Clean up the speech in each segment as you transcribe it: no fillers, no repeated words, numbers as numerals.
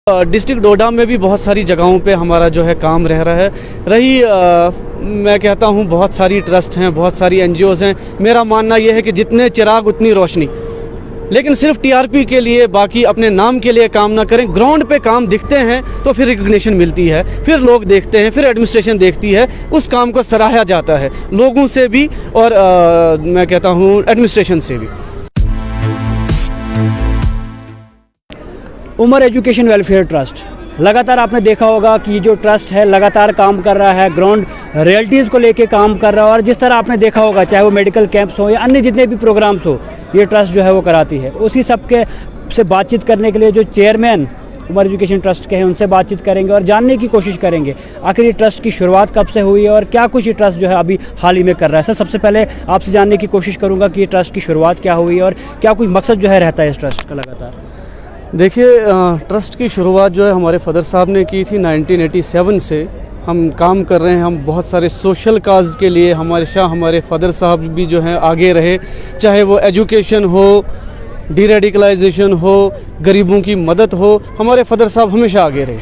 District डोडा में भी बहुत सारी जगहों पे हमारा जो है काम रह रहा है। मैं कहता हूँ बहुत सारी ट्रस्ट हैं, बहुत सारी एनजीओज़ हैं। मेरा मानना यह है कि जितने चिराग उतनी रोशनी, लेकिन सिर्फ टीआरपी के लिए, बाकी अपने नाम के लिए काम ना करें। ग्राउंड पे काम दिखते हैं तो फिर रिकग्निशन मिलती है, फिर लोग देखते हैं, फिर एडमिनिस्ट्रेशन देखती है, उस काम को सराहा जाता है लोगों से भी और मैं कहता हूँ एडमिनिस्ट्रेशन से भी। उमर एजुकेशन वेलफेयर ट्रस्ट, लगातार आपने देखा होगा कि जो ट्रस्ट है लगातार काम कर रहा है, ग्राउंड रियलिटीज़ को लेके काम कर रहा है। और जिस तरह आपने देखा होगा, चाहे वो मेडिकल कैंप्स हो या अन्य जितने भी प्रोग्राम्स हो, ये ट्रस्ट जो है वो कराती है। उसी सबके से बातचीत करने के लिए जो चेयरमैन उमर एजुकेशन ट्रस्ट के हैं, उनसे बातचीत करेंगे और जानने की कोशिश करेंगे आखिर ये ट्रस्ट की शुरुआत कब से हुई है और क्या कुछ ये ट्रस्ट जो है अभी हाल ही में कर रहा है। सर, सबसे पहले आपसे जानने की कोशिश करूँगा कि ये ट्रस्ट की शुरुआत क्या हुई और क्या कुछ मकसद जो है रहता है इस ट्रस्ट का लगातार। देखिए, ट्रस्ट की शुरुआत जो है हमारे फादर साहब ने की थी 1987 से। हम काम कर रहे हैं, हम बहुत सारे सोशल काज के लिए हमारे फादर साहब भी जो हैं आगे रहे, चाहे वो एजुकेशन हो, डीरेडिकलाइजेशन हो, गरीबों की मदद हो, हमारे फादर साहब हमेशा आगे रहे।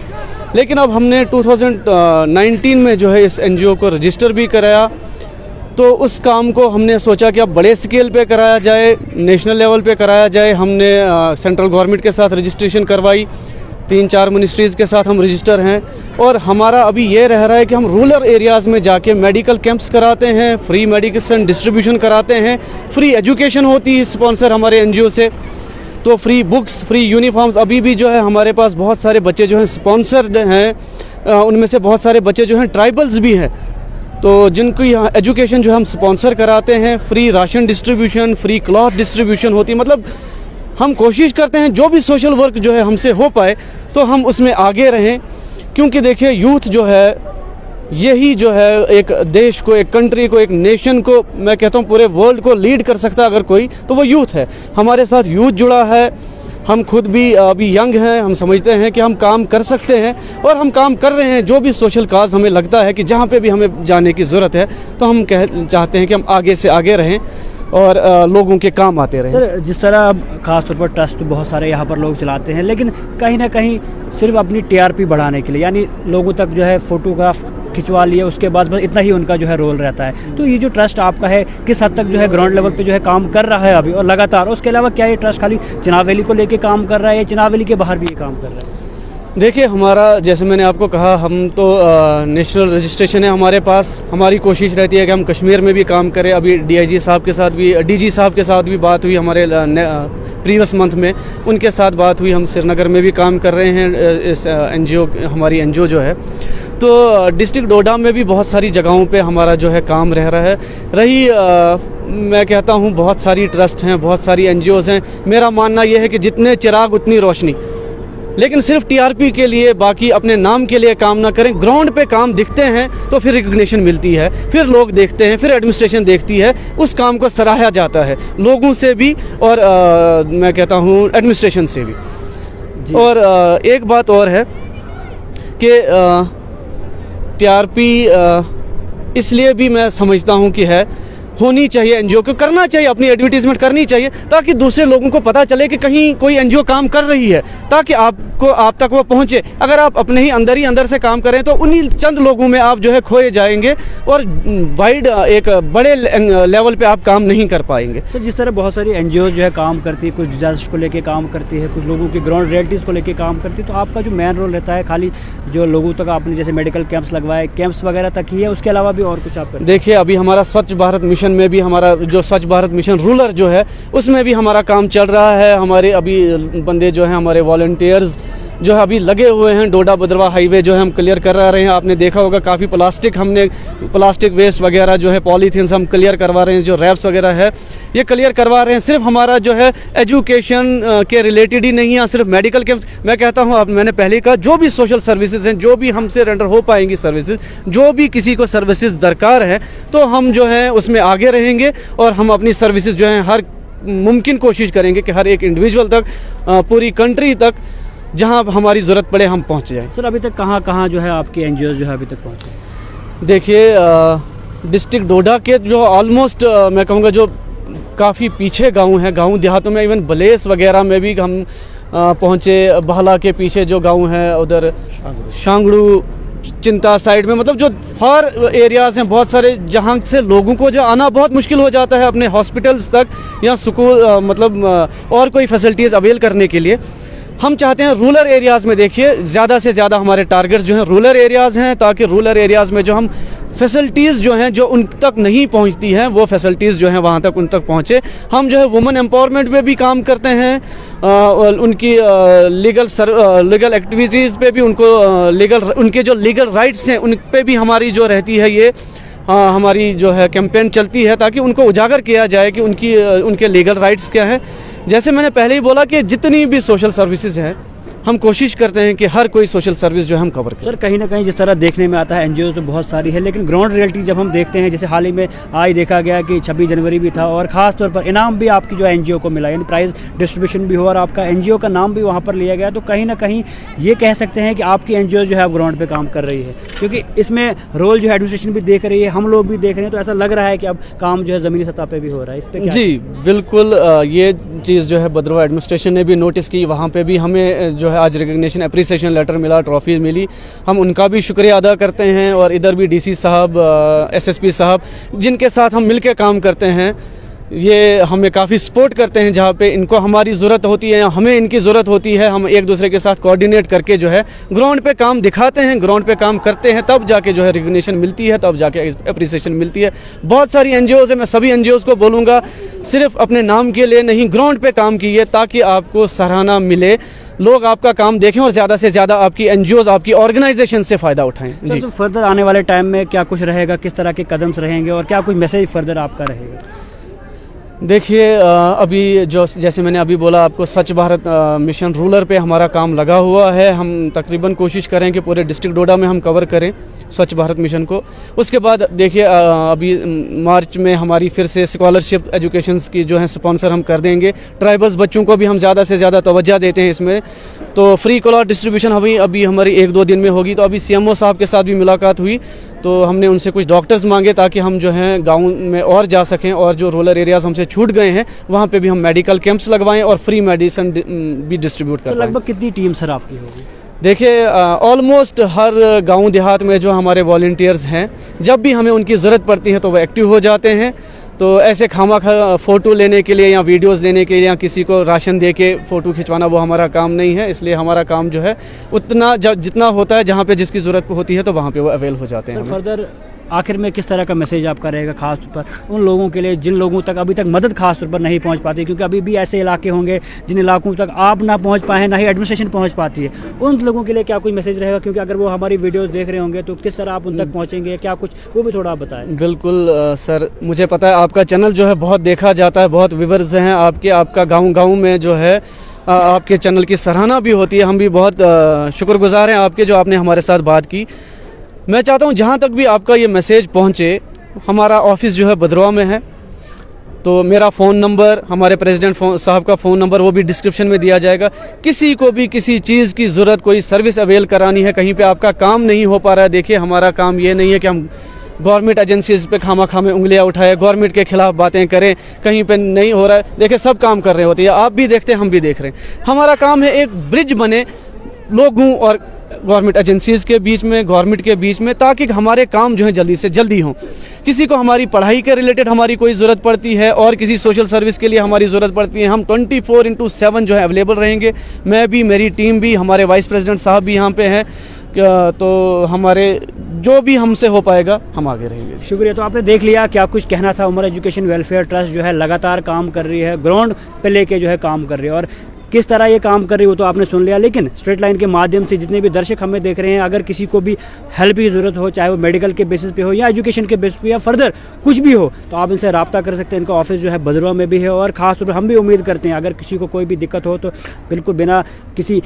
लेकिन अब हमने 2019 में जो है इस एनजीओ को रजिस्टर भी कराया, तो उस काम को हमने सोचा कि अब बड़े स्केल पे कराया जाए, नेशनल लेवल पे कराया जाए। हमने सेंट्रल गवर्नमेंट के साथ रजिस्ट्रेशन करवाई, 3-4 मिनिस्ट्रीज़ के साथ हम रजिस्टर हैं। और हमारा अभी ये रह रहा है कि हम रूरल एरियाज़ में जाके मेडिकल कैंप्स कराते हैं, फ्री मेडिसिन डिस्ट्रीब्यूशन कराते हैं, फ्री एजुकेशन होती है स्पॉन्सर हमारे एनजीओ से, तो फ्री बुक्स, फ्री यूनिफॉर्म्स। अभी भी जो है हमारे पास बहुत सारे बच्चे जो हैं स्पॉन्सर्ड हैं, उनमें से बहुत सारे बच्चे जो हैं ट्राइबल्स भी हैं, तो जिनकी एजुकेशन जो हम स्पॉन्सर कराते हैं। Free ration distribution, free cloth distribution होती है। मतलब हम कोशिश करते हैं जो भी सोशल वर्क जो है हमसे हो पाए तो हम उसमें आगे रहें, क्योंकि देखिए यूथ जो है यही जो है एक देश को, एक कंट्री को, एक नेशन को, मैं कहता हूँ पूरे वर्ल्ड को लीड कर सकता है अगर कोई, तो वो यूथ है। हमारे साथ यूथ जुड़ा है, हम खुद भी अभी यंग हैं, हम समझते हैं कि हम काम कर सकते हैं और हम काम कर रहे हैं। जो भी सोशल काज हमें लगता है कि जहाँ पे भी हमें जाने की ज़रूरत है, तो हम चाहते हैं कि हम आगे से आगे रहें और लोगों के काम आते रहें। सर, जिस तरह अब खासतौर पर ट्रस्ट बहुत सारे यहाँ पर लोग चलाते हैं, लेकिन कहीं ना कहीं सिर्फ अपनी टीआरपी बढ़ाने के लिए, यानी लोगों तक जो है फोटोग्राफ खिंचवा लिए, उसके बाद बस इतना ही उनका जो है रोल रहता है। तो ये जो ट्रस्ट आपका है किस हद तक जो है ग्राउंड लेवल पे जो है काम कर रहा है अभी और लगातार? उसके अलावा क्या ये ट्रस्ट खाली चुनाव वैली को लेके काम कर रहा है या चुनाव वैली के बाहर भी ये काम कर रहा है? देखिए, हमारा जैसे मैंने आपको कहा, हम तो नेशनल रजिस्ट्रेशन है हमारे पास। हमारी कोशिश रहती है कि हम कश्मीर में भी काम करें। अभी डीआईजी साहब के साथ भी, डीजी साहब के साथ भी बात हुई हमारे प्रीवियस मंथ में, उनके साथ बात हुई। हम श्रीनगर में भी काम कर रहे हैं इस एनजीओ, हमारी एनजीओ जो है। तो डिस्ट्रिक्ट डोडा में भी बहुत सारी जगहों पे हमारा जो है काम रह रहा है। मैं कहता हूँ बहुत सारी ट्रस्ट हैं, बहुत सारी एनजीओज़ हैं। मेरा मानना यह है कि जितने चिराग उतनी रोशनी, लेकिन सिर्फ टीआरपी के लिए, बाकी अपने नाम के लिए काम ना करें। ग्राउंड पे काम दिखते हैं तो फिर रिकग्निशन मिलती है, फिर लोग देखते हैं, फिर एडमिनिस्ट्रेशन देखती है, उस काम को सराहा जाता है लोगों से भी और मैं कहता हूँ एडमिनिस्ट्रेशन से भी। और एक बात और है कि टीआरपी इसलिए भी मैं समझता हूँ कि होनी चाहिए, एनजीओ को करना चाहिए, अपनी एडवर्टीजमेंट करनी चाहिए, ताकि दूसरे लोगों को पता चले कि कहीं कोई एनजीओ काम कर रही है, ताकि आप तक वो पहुंचे। अगर आप अपने ही अंदर से काम करें तो उन्हीं चंद लोगों में आप जो है खोए जाएंगे और वाइड एक बड़े लेवल पे आप काम नहीं कर पाएंगे। सर, जिस तरह बहुत सारी एनजीओ जो है काम करती है, कुछ डिजास्टर को लेके काम करती है, कुछ लोगों की ग्राउंड रियलिटीज़ को लेके काम करती है, तो आपका जो मेन रोल रहता है खाली जो लोगों तक आपने जैसे मेडिकल कैंप्स लगवाए, कैंप्स वगैरह तक ही है, उसके अलावा भी और कुछ आप करते हैं? देखिए, अभी हमारा स्वच्छ भारत मिशन में भी, हमारा जो स्वच्छ भारत मिशन रूरल जो है, उसमें भी हमारा काम चल रहा है। हमारे अभी बंदे जो हैं, हमारे वॉलंटियर्स जो है अभी लगे हुए हैं। डोडा भद्रवाह हाईवे जो है हम क्लियर करा रहे हैं। आपने देखा होगा काफ़ी प्लास्टिक वेस्ट वगैरह जो है, पॉलीथीन्स हम क्लियर करवा रहे हैं। जो रैप्स वगैरह है ये क्लियर करवा रहे हैं। सिर्फ हमारा जो है एजुकेशन के रिलेटेड ही नहीं है, सिर्फ मेडिकल कैंप्स। मैं कहता हूँ, अब मैंने पहले कहा, जो भी सोशल सर्विसेज हैं, जो भी हमसे रेंडर हो पाएंगी सर्विसेज, जो भी किसी को सर्विसेज दरकार है, तो हम जो है उसमें आगे रहेंगे और हम अपनी सर्विसेज जो है हर मुमकिन कोशिश करेंगे कि हर एक इंडिविजुअल तक, पूरी कंट्री तक, जहां हमारी ज़रूरत पड़े हम पहुंच जाएं। सर, अभी तक कहाँ जो है आपकी एनजीओ जो है अभी तक पहुँचे? देखिए, डिस्ट्रिक्ट डोडा के जो ऑलमोस्ट मैं कहूँगा जो काफ़ी पीछे गांव हैं, गांव देहातों में, इवन बलेस वगैरह में भी हम पहुँचे। बहला के पीछे जो गांव है उधर शांगड़ू चिंता साइड में, मतलब जो फार एरियाज़ हैं बहुत सारे, जहाँ से लोगों को जो आना बहुत मुश्किल हो जाता है अपने हॉस्पिटल्स तक या स्कूल मतलब और कोई फैसिलिटीज़ अवेल करने के लिए। हम चाहते हैं रूरल एरियाज़ में देखिए ज़्यादा से ज़्यादा हमारे टारगेट्स जो हैं रूरल एरियाज़ हैं, ताकि रूरल एरियाज़ में जो हम फैसिलिटीज़ जो हैं जो उन तक नहीं पहुंचती हैं वो फैसिलिटीज़ जो हैं वहां तक उन तक पहुंचे। हम जो है वुमेन एम्पावरमेंट पे भी काम करते हैं, उनकी लीगल एक्टिविटीज़ पे भी उनको उनके जो लीगल राइट्स हैं उन पे भी हमारी जो रहती है ये हमारी जो है कैंपेन चलती है, ताकि उनको उजागर किया जाए कि उनके लीगल राइट्स क्या है। जैसे मैंने पहले ही बोला कि जितनी भी सोशल सर्विसेज हैं हम कोशिश करते हैं कि हर कोई सोशल सर्विस जो है हम कवर करें। सर कहीं ना कहीं जिस तरह देखने में आता है एनजीओ तो बहुत सारी है, लेकिन ग्राउंड रियलिटी जब हम देखते हैं, जैसे हाल ही में आज देखा गया कि 26 जनवरी भी था और ख़ास तौर पर इनाम भी आपकी जो एनजीओ को मिला, यानी प्राइज़ डिस्ट्रीब्यूशन भी हुआ और आपका एनजीओ का नाम भी वहाँ पर लिया गया। तो कहीं ना कहीं ये कह सकते हैं कि आपकी एनजीओ जो है अब ग्राउंड पर काम कर रही है, क्योंकि इसमें रोल जो है एडमिनिस्ट्रेशन भी देख रही है, हम लोग भी देख रहे हैं, तो ऐसा लग रहा है कि अब काम जो है ज़मीनी सतह पर भी हो रहा है। इस पर जी बिल्कुल, ये चीज़ जो है भद्रवाह एडमिनिस्ट्रेशन ने भी नोटिस की, वहाँ पर भी हमें जो है आज रिकग्निशन अप्रिसिएशन लेटर मिला, ट्रॉफी मिली, हम उनका भी शुक्रिया अदा करते हैं। और इधर भी डीसी साहब, एसएसपी साहब जिनके साथ हम मिलकर काम करते हैं, ये हमें काफ़ी सपोर्ट करते हैं। जहाँ पे इनको हमारी ज़रूरत होती है या हमें इनकी ज़रूरत होती है, हम एक दूसरे के साथ कोऑर्डिनेट करके जो है ग्राउंड पे काम दिखाते हैं, ग्राउंड पे काम करते हैं, तब जाके जो है रिकग्निशन मिलती है, तब जाके अप्रिसिएशन मिलती है। बहुत सारी एनजीओज़ हैं, मैं सभी एनजीओज़ को बोलूँगा सिर्फ अपने नाम के लिए नहीं, ग्राउंड पे काम कीजिए ताकि आपको सराहना मिले, लोग आपका काम देखें और ज़्यादा से ज़्यादा आपकी एनजीओज़, आपकी ऑर्गेनाइजेशन से फ़ायदा उठाएं। जी, तो फर्दर आने वाले टाइम में क्या कुछ रहेगा, किस तरह के कदम रहेंगे और क्या कुछ मैसेज फर्दर आपका रहेगा? देखिए अभी जो जैसे मैंने अभी बोला आपको, स्वच्छ भारत मिशन रूरल पे हमारा काम लगा हुआ है। हम तकरीबन कोशिश करें कि पूरे डिस्ट्रिक्ट डोडा में हम कवर करें स्वच्छ भारत मिशन को। उसके बाद देखिए अभी मार्च में हमारी फिर से स्कॉलरशिप एजुकेशंस की जो है स्पॉन्सर हम कर देंगे। ट्राइबल्स बच्चों को भी हम ज़्यादा से ज़्यादा तवज्जो देते हैं इसमें। तो फ्री क्लॉथ डिस्ट्रीब्यूशन अभी हमारी 1-2 दिन में होगी। तो अभी सीएमओ साहब के साथ भी मुलाकात हुई, तो हमने उनसे कुछ डॉक्टर्स मांगे ताकि हम जो हैं गाँव में और जा सकें, और जो रूरल एरियाज़ हमसे छूट गए हैं वहाँ पे भी हम मेडिकल कैंप्स लगवाएं और फ्री मेडिसिन भी डिस्ट्रीब्यूट करें। तो लगभग कितनी टीम सर आपकी होगी? देखिए ऑलमोस्ट हर गांव देहात में जो हमारे वॉलंटियर्स हैं, जब भी हमें उनकी ज़रूरत पड़ती है तो वो एक्टिव हो जाते हैं। तो ऐसे खामखा फ़ोटो लेने के लिए या वीडियोस लेने के लिए या किसी को राशन दे के फ़ोटो खिंचवाना वो हमारा काम नहीं है। इसलिए हमारा काम जो है उतना जितना होता है, जहाँ पे जिसकी ज़रूरत होती है तो वहाँ पे वो अवेल हो जाते हैं। फर्दर आखिर में किस तरह का मैसेज आपका रहेगा खास तौर पर उन लोगों के लिए जिन लोगों तक अभी तक मदद खास तौर पर नहीं पहुंच पाती, क्योंकि अभी भी ऐसे इलाके होंगे जिन इलाकों तक आप ना पहुंच पाए, ना ही एडमिनिस्ट्रेशन पहुंच पाती है, उन लोगों के लिए क्या कुछ मैसेज रहेगा? क्योंकि अगर वो हमारी वीडियोस देख रहे होंगे तो किस तरह आप उन तक पहुँचेंगे, क्या कुछ वो भी थोड़ा आप बताएं। बिल्कुल सर, मुझे पता है आपका चैनल जो है बहुत देखा जाता है, बहुत व्यूअर्स हैं आपका गाँव में जो है आपके चैनल की सराहना भी होती है। हम भी बहुत शुक्रगुजार हैं आपके, जो आपने हमारे साथ बात की। मैं चाहता हूं जहां तक भी आपका ये मैसेज पहुंचे, हमारा ऑफिस जो है भद्रवाह में है, तो मेरा फ़ोन नंबर, हमारे प्रेसिडेंट साहब का फ़ोन नंबर वो भी डिस्क्रिप्शन में दिया जाएगा। किसी को भी किसी चीज़ की ज़रूरत, कोई सर्विस अवेल करानी है, कहीं पे आपका काम नहीं हो पा रहा है, देखिए हमारा काम ये नहीं है कि हम गवर्नमेंट एजेंसीज़ पे खामा में उंगलियां उठाए, गवर्नमेंट के खिलाफ बातें करें, कहीं पे नहीं हो रहा है। देखिए सब काम कर रहे होते हैं, आप भी देखते हैं, हम भी देख रहे हैं। हमारा काम है एक ब्रिज बने लोगों और गवर्नमेंट एजेंसीज़ के बीच में, गवर्नमेंट के बीच में, ताकि हमारे काम जो है जल्दी से जल्दी हों। किसी को हमारी पढ़ाई के रिलेटेड हमारी कोई ज़रूरत पड़ती है और किसी सोशल सर्विस के लिए हमारी ज़रूरत पड़ती है, हम 24/7 जो है अवेलेबल रहेंगे। मैं भी, मेरी टीम भी, हमारे वाइस प्रेसिडेंट साहब भी यहाँ पे हैं, तो हमारे जो भी हमसे हो पाएगा हम आगे रहेंगे। शुक्रिया। तो आपने देख लिया क्या कुछ कहना था। उमर एजुकेशन वेलफेयर ट्रस्ट जो है लगातार काम कर रही है, ग्राउंड पे लेके जो है काम कर रही है, और किस तरह ये काम कर रही हो तो आपने सुन लिया। लेकिन स्ट्रेट लाइन के माध्यम से जितने भी दर्शक हमें देख रहे हैं, अगर किसी को भी हेल्प की ज़रूरत हो, चाहे वो मेडिकल के बेसिस पे हो या एजुकेशन के बेसिस पे या फर्दर कुछ भी हो, तो आप इनसे रब्ता कर सकते हैं। इनका ऑफिस जो है भद्रवाह में भी है, और ख़ास तौर पर हम भी उम्मीद करते हैं अगर किसी को कोई भी दिक्कत हो तो बिल्कुल बिना किसी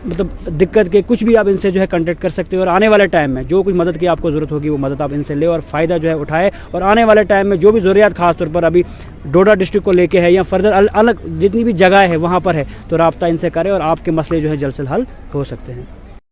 मतलब दिक्कत के कुछ भी आप इनसे जो है कॉन्टैक्ट कर सकते हो। और आने वाले टाइम में जो कुछ मदद की आपको ज़रूरत होगी वो मदद आप इनसे ले और फ़ायदा जो है उठाए। और आने वाले टाइम में जो भी ज़रूरियात खास तौर पर अभी डोडा डिस्ट्रिक्ट को लेके है या फर्दर अलग जितनी भी जगह है वहाँ पर है, तो रब्ता इनसे करें और आपके मसले जो है जल्द से जल्द हल हो सकते हैं।